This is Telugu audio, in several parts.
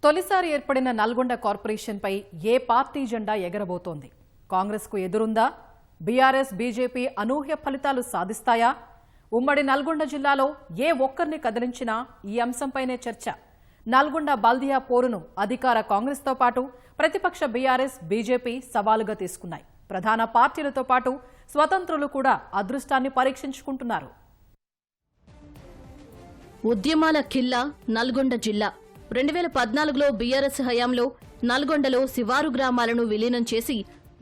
తొలిసారి ఏర్పడిన నల్గొండ కార్పొరేషన్పై ఏ పార్టీ జెండా ఎగరబోతోంది? కాంగ్రెస్కు ఎదురుందా? బీఆర్ఎస్ బీజేపీ అనూహ్య ఫలితాలు సాధిస్తాయా? ఉమ్మడి నల్గొండ జిల్లాలో ఏ ఒక్కరిని కదిలించినా ఈ అంశంపైనే చర్చ. నల్గొండ బల్దియా పోరును అధికార కాంగ్రెస్తో పాటు ప్రతిపక్ష బీఆర్ఎస్ బీజేపీ సవాలుగా తీసుకున్నాయి. ప్రధాన పార్టీలతో పాటు స్వతంత్రులు కూడా అదృష్టాన్ని పరీక్షించుకుంటున్నారు. ఉద్యమాల ఖిల్లా నల్గొండ జిల్లా 2014లో బీఆర్ఎస్ హయాంలో నల్గొండలో శివారు గ్రామాలను విలీనం చేసి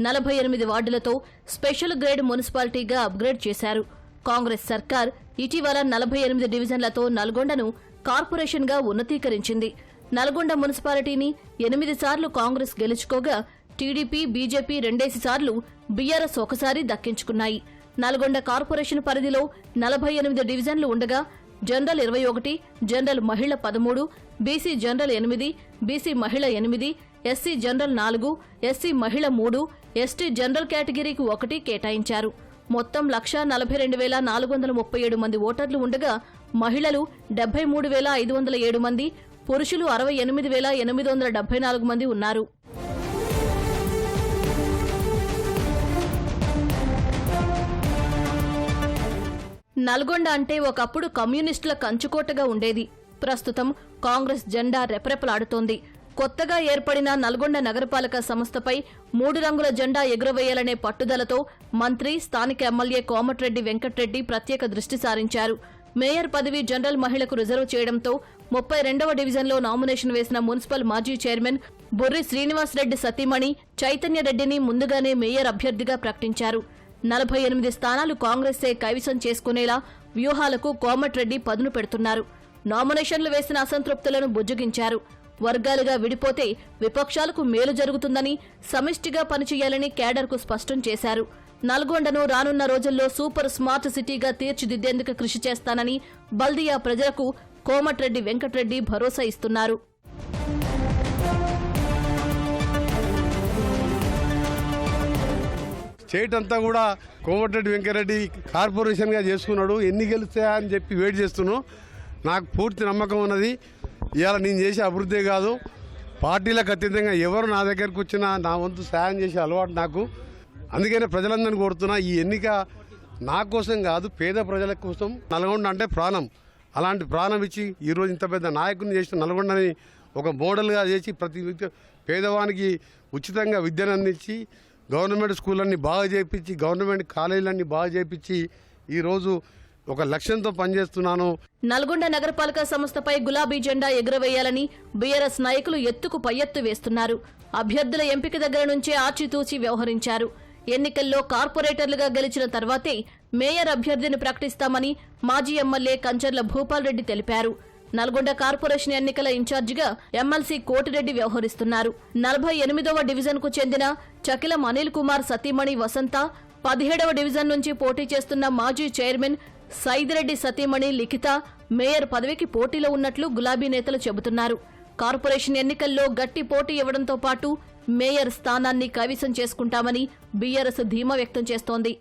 48 వార్డులతో స్పెషల్ గ్రేడ్ మున్సిపాలిటీగా అప్గ్రేడ్ చేశారు. కాంగ్రెస్ సర్కార్ ఇటీవల 48 డివిజన్లతో నల్గొండను కార్పొరేషన్గా ఉన్నతీకరించింది. నల్గొండ మున్సిపాలిటీని 8 సార్లు కాంగ్రెస్ గెలుచుకోగా టీడీపీ, బీజేపీ 2 సార్లు, బీఆర్ఎస్ ఒకసారి దక్కించుకున్నాయి. నల్గొండ కార్పొరేషన్ పరిధిలో 48 డివిజన్లు ఉండగా జనరల్ 21, జనరల్ మహిళ 13, బీసీ జనరల్ 8, బీసీ మహిళ 8, ఎస్సీ జనరల్ 4, ఎస్సీ మహిళ 3, ఎస్టీ జనరల్ కేటగిరీకి 1 కేటాయించారు. మొత్తం 1,42,437 మంది ఓటర్లు ఉండగా మహిళలు 73,507 మంది, పురుషులు 68,874 మంది ఉన్నారు. నల్గొండ అంటే ఒకప్పుడు కమ్యూనిస్టుల కంచుకోటగా ఉండేది. ప్రస్తుతం కాంగ్రెస్ జెండా రెపరెపలాడుతోంది. కొత్తగా ఏర్పడిన నల్గొండ నగరపాలక సంస్థపై 3 రంగుల జెండా ఎగురవేయాలనే పట్టుదలతో మంత్రి, స్థానిక ఎమ్మెల్యే కోమటిరెడ్డి వెంకట్రెడ్డి ప్రత్యేక దృష్టి సారించారు. మేయర్ పదవి జనరల్ మహిళకు రిజర్వ్ చేయడంతో 32వ డివిజన్లో నామినేషన్ వేసిన మున్సిపల్ మాజీ చైర్మన్ బుర్రి శ్రీనివాసరెడ్డి సతీమణి చైతన్యరెడ్డిని ముందుగానే మేయర్ అభ్యర్థిగా ప్రకటించారు. 48 స్థానాలు కాంగ్రెస్సే కైవసం చేసుకునేలా వ్యూహాలకు కోమటిరెడ్డి పదును పెడుతున్నారు. నామినేషన్లు వేసిన అసంతృప్తులను బుజ్జగించారు. వర్గాలుగా విడిపోతే విపక్షాలకు మేలు జరుగుతుందని, సమిష్టిగా పనిచేయాలని కేడర్కు స్పష్టం చేశారు. నల్గొండను రానున్న రోజుల్లో సూపర్ స్మార్ట్ సిటీగా తీర్చిదిద్దేందుకు కృషి చేస్తానని బల్దియా ప్రజలకు కోమటిరెడ్డి వెంకట్రెడ్డి భరోసా ఇస్తున్నారు. స్టేట్ అంతా కూడా కోమటిరెడ్డి వెంకరెడ్డి కార్పొరేషన్గా చేసుకున్నాడు. ఎన్ని గెలుస్తాయా అని చెప్పి వెయిట్ చేస్తున్నాను. నాకు పూర్తి నమ్మకం ఉన్నది. ఇవాళ నేను చేసే అభివృద్ధి కాదు, పార్టీలకు అతీతంగా ఎవరు నా దగ్గరకు వచ్చినా నా వంతు సాయం చేసే అలవాటు నాకు. అందుకనే ప్రజలందరినీ కోరుతున్నా, ఈ ఎన్నిక నా కోసం కాదు, పేద ప్రజల కోసం. నల్గొండ అంటే ప్రాణం. అలాంటి ప్రాణం ఇచ్చి ఈరోజు ఇంత పెద్ద నాయకుని చేసిన నల్గొండని ఒక మోడల్గా చేసి ప్రతి పేదవానికి ఉచితంగా విద్యను అందించి, గవర్నమెంట్ స్కూళ్ళన్నీ బాగా చేయించి, గవర్నమెంట్ కాలేజీలన్నీ బాగా చేయించి ఈరోజు ఒక లక్ష్యంతో పనిచేస్తున్నాను. నల్గొండ నగరపాలక సంస్థపై గులాబీ జెండా ఎగురవేయాలని బీఆర్ఎస్ నాయకులు ఎత్తుకు పై ఎత్తు వేస్తున్నారు. అభ్యర్థుల ఎంపిక దగ్గర నుంచే ఆచితూచి వ్యవహరించారు. ఎన్నికల్లో కార్పొరేటర్లుగా గెలిచిన తర్వాతే మేయర్ అభ్యర్థిని ప్రకటిస్తామని మాజీ ఎమ్మెల్యే కంచర్ల భూపాల్ రెడ్డి తెలిపారు. నల్గొండ కార్పొరేషన్ ఎన్నికల ఇన్ఛార్జిగా ఎమ్మెల్సీ కోటిరెడ్డి వ్యవహరిస్తున్నారు. 48వ డివిజన్కు చెందిన చకిలం అనిల్ కుమార్ సతీమణి వసంత, 17వ డివిజన్ నుంచి పోటీ చేస్తున్న మాజీ చైర్మన్ సైదిరెడ్డి సతీమణి లిఖిత మేయర్ పదవికి పోటీలో ఉన్నట్లు గులాబీ నేతలు చెబుతున్నారు. కార్పొరేషన్ ఎన్నికల్లో గట్టి పోటీ ఇవ్వడంతో పాటు మేయర్ స్థానాన్ని కైవసం చేసుకుంటామని బీఆర్ఎస్ ధీమా వ్యక్తం చేస్తోంది.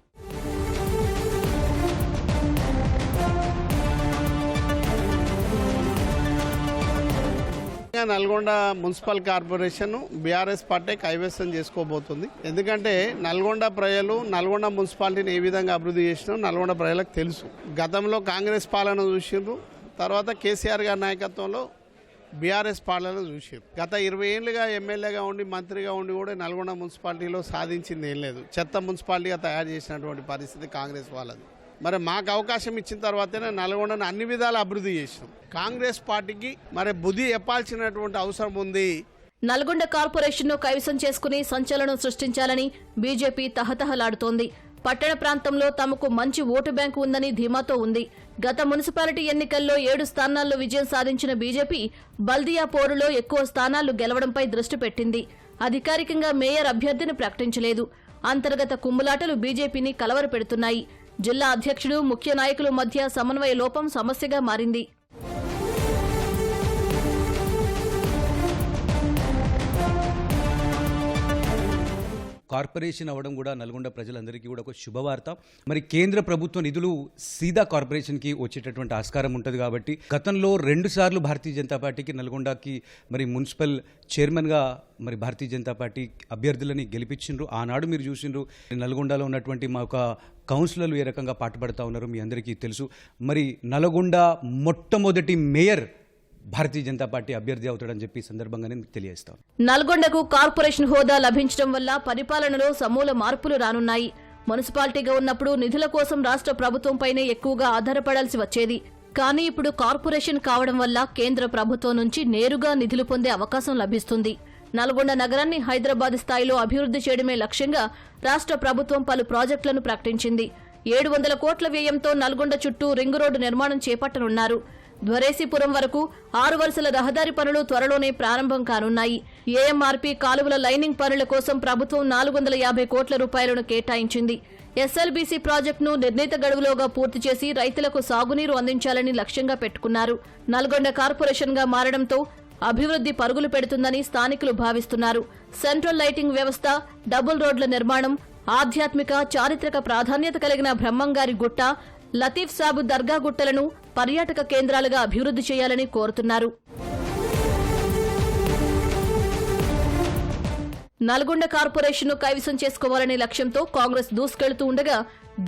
Nalgonda municipal corporation BRS party కైవసం చేసుకోబోతుంది. ఎందుకంటే నల్గొండ ప్రజలు నల్గొండ మున్సిపాలిటీని ఏ విధంగా అభివృద్ధి చేసినా నల్గొండ ప్రజలకు తెలుసు. గతంలో కాంగ్రెస్ పాలన చూసిండ్రు, తర్వాత కేసీఆర్ గారి నాయకత్వంలో బీఆర్ఎస్ పాలన చూసారు. గత 20 ఏళ్లుగా ఎమ్మెల్యేగా ఉండి, మంత్రిగా ఉండి కూడా నల్గొండ మున్సిపాలిటీలో సాధించింది ఏం లేదు. చెత్త మున్సిపాలిటీగా తయారు చేసినటువంటి పరిస్థితి కాంగ్రెస్ వాళ్ళది. మరి మాకు అవకాశం ఇచ్చిన తర్వాతనే నల్గొండను అన్ని విధాలు అభివృద్ధి చేసినాం. కాంగ్రెస్ పార్టీకి మరి బుద్ధి చెప్పాల్సినటువంటి అవసరం ఉంది. నల్గొండ కార్పొరేషన్ను కైవసం చేసుకుని సంచలనం సృష్టించాలని బీజేపీ తహతహలాడుతోంది. పట్టణ ప్రాంతంలో తమకు మంచి ఓటు బ్యాంకు ఉందని ధీమాతో ఉంది. గత మున్సిపాలిటీ ఎన్నికల్లో 7 స్థానాల్లో విజయం సాధించిన బీజేపీ బల్దియా పోరులో ఎక్కువ స్థానాలు గెలవడంపై దృష్టి పెట్టింది. అధికారికంగా మేయర్ అభ్యర్థిని ప్రకటించలేదు. అంతర్గత కుమ్ములాటలు బీజేపీని కలవరపెడుతున్నాయి. జిల్లా అధ్యక్షుడు, ముఖ్య నాయకుల మధ్య సమన్వయ లోపం సమస్యగా మారింది. కార్పొరేషన్ అవ్వడం కూడా నల్గొండ ప్రజలందరికీ కూడా ఒక శుభవార్త. మరి కేంద్ర ప్రభుత్వ నిధులు సీదా కార్పొరేషన్కి వచ్చేటటువంటి ఆస్కారం ఉంటుంది కాబట్టి గతంలో 2 సార్లు భారతీయ జనతా పార్టీకి నల్గొండకి మరి మున్సిపల్ చైర్మన్గా మరి భారతీయ జనతా పార్టీ అభ్యర్థులని గెలిపించిండ్రు. ఆనాడు మీరు చూసిండ్రు నల్గొండలో ఉన్నటువంటి మా ఒక కౌన్సిలర్లు ఏ రకంగా పాటుపడతా ఉన్నారు మీ అందరికీ తెలుసు. మరి నల్గొండ మొట్టమొదటి మేయర్ భారతీయ జనతా పార్టీ అభ్యర్థి అవుతాడని చెప్పి సందర్భంగానే మీకు తెలియజేస్తాను. నల్గొండకు కార్పొరేషన్ హోదా లభించడం వల్ల పరిపాలనలో సమూల మార్పులు రానున్నాయి. మున్సిపాలిటీగా ఉన్నప్పుడు నిధుల కోసం రాష్ట్ర ప్రభుత్వంపైనే ఎక్కువగా ఆధారపడాల్సి వచ్చేది. కానీ ఇప్పుడు కార్పొరేషన్ కావడం వల్ల కేంద్ర ప్రభుత్వం నుంచి నేరుగా నిధులు పొందే అవకాశం లభిస్తుంది. నల్గొండ నగరాన్ని హైదరాబాద్ స్థాయిలో అభివృద్ధి చేయడమే లక్ష్యంగా రాష్ట్ర ప్రభుత్వం పలు ప్రాజెక్టులను ప్రకటించింది. 700 కోట్ల వ్యయంతో నల్గొండ చుట్టూ రింగు రోడ్డు నిర్మాణం చేపట్టనున్నారు. ధ్వరేసిపురం వరకు 6 వరుసల రహదారి పనులు త్వరలోనే ప్రారంభం కానున్నాయి. ఏఎంఆర్పీ కాలువల లైనింగ్ పనుల కోసం ప్రభుత్వం 450 కోట్ల రూపాయలను కేటాయించింది. ఎస్ఎల్బీసీ ప్రాజెక్టును నిర్ణీత గడువులోగా పూర్తి చేసి రైతులకు సాగునీరు అందించాలని లక్ష్యంగా పెట్టుకున్నారు. నల్గొండ కార్పొరేషన్గా మారడంతో అభివృద్ధి పరుగులు పెడుతుందని స్థానికులు భావిస్తున్నారు. సెంట్రల్ లైటింగ్ వ్యవస్థ, డబుల్ రోడ్ల నిర్మాణం, ఆధ్యాత్మిక చారిత్రక ప్రాధాన్యత కలిగిన బ్రహ్మంగారి గుట్ట, లతీఫ్ సాబు దర్గా గుట్టలను పర్యాటక కేంద్రాలుగా అభివృద్ధి చేయాలని కోరుతున్నారు. నల్గొండ కార్పొరేషన్ను కైవసం చేసుకోవాలనే లక్ష్యంతో కాంగ్రెస్ దూసుకెళ్తూ ఉండగా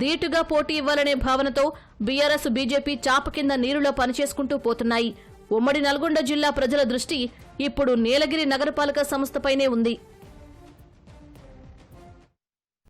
ధీటుగా పోటీ ఇవ్వాలనే భావనతో బీఆర్ఎస్, బీజేపీ చాప కింద నీరులో పనిచేసుకుంటూ పోతున్నాయి. ఉమ్మడి నల్గొండ జిల్లా ప్రజల దృష్టి ఇప్పుడు నీలగిరి నగరపాలక సంస్థపైనే ఉంది.